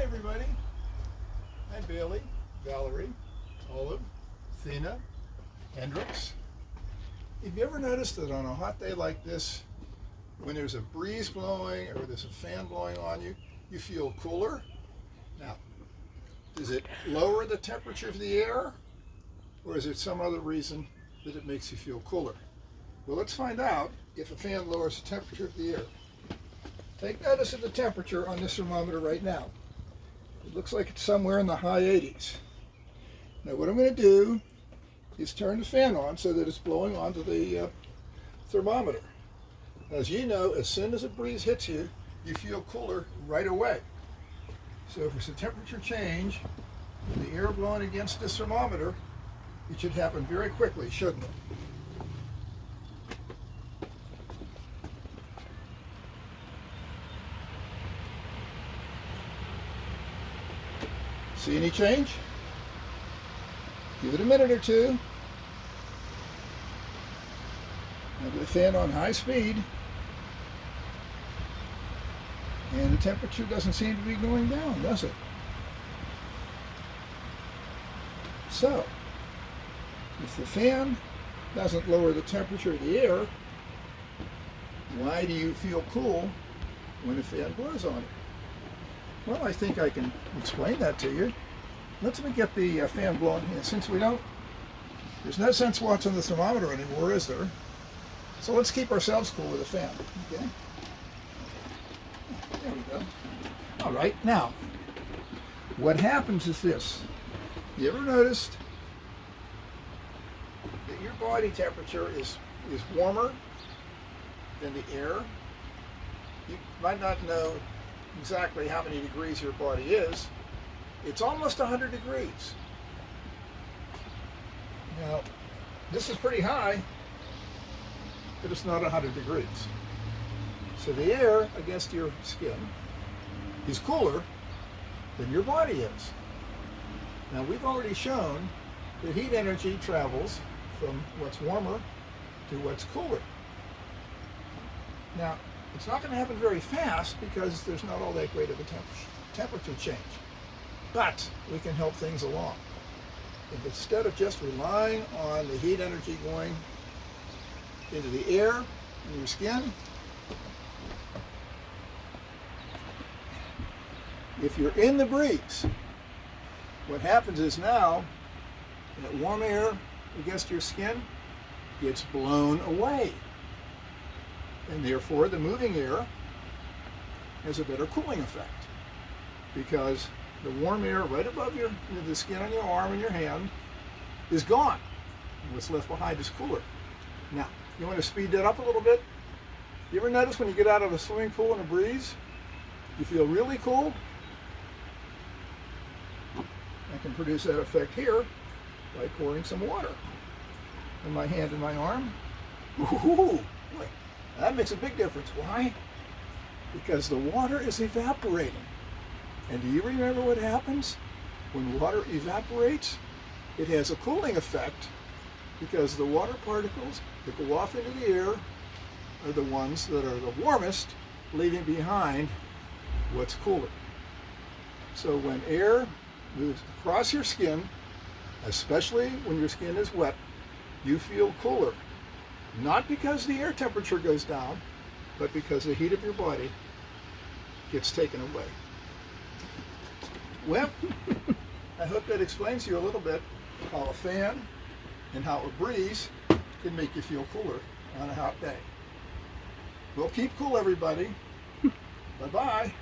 everybody. Hi Bailey, Valerie, Olive, Thena, Hendrix. Have you ever noticed that on a hot day like this, when there's a breeze blowing or there's a fan blowing on you, you feel cooler? Now, does it lower the temperature of the air, or is it some other reason that it makes you feel cooler? Well, let's find out if a fan lowers the temperature of the air. Take notice of the temperature on this thermometer right now. It looks like it's somewhere in the high 80s. Now what I'm going to do is turn the fan on so that it's blowing onto the thermometer. As you know, as soon as a breeze hits you, you feel cooler right away. So if there's a temperature change in the air blowing against this thermometer, it should happen very quickly, shouldn't it? See any change? Give it a minute or two. Have the fan on high speed. And the temperature doesn't seem to be going down, does it? So, if the fan doesn't lower the temperature of the air, why do you feel cool when the fan blows on it? Well, I think I can explain that to you. Let's get the fan blowing here. Since there's no sense watching the thermometer anymore, is there? So let's keep ourselves cool with a fan, okay? There we go. All right, now, what happens is this. You ever noticed that your body temperature is warmer than the air? You might not know exactly how many degrees your body is. It's almost 100 degrees. Now, this is pretty high, but it's not 100 degrees. So the air against your skin is cooler than your body is. Now, we've already shown that heat energy travels from what's warmer to what's cooler. Now, it's not going to happen very fast because there's not all that great of a temperature change. But we can help things along. If instead of just relying on the heat energy going into the air in your skin, if you're in the breeze, what happens is now that warm air against your skin gets blown away. And therefore, the moving air has a better cooling effect because the warm air right above the skin on your arm and your hand is gone. And what's left behind is cooler. Now, you want to speed that up a little bit? You ever notice when you get out of a swimming pool in a breeze, you feel really cool? I can produce that effect here by pouring some water in my hand and my arm. Ooh, boy. That makes a big difference. Why? Because the water is evaporating. And do you remember what happens when water evaporates? It has a cooling effect because the water particles that go off into the air are the ones that are the warmest, leaving behind what's cooler. So when air moves across your skin, especially when your skin is wet, you feel cooler. Not because the air temperature goes down, but because the heat of your body gets taken away. Well, I hope that explains to you a little bit how a fan and how a breeze can make you feel cooler on a hot day. Well, keep cool, everybody. Bye-bye.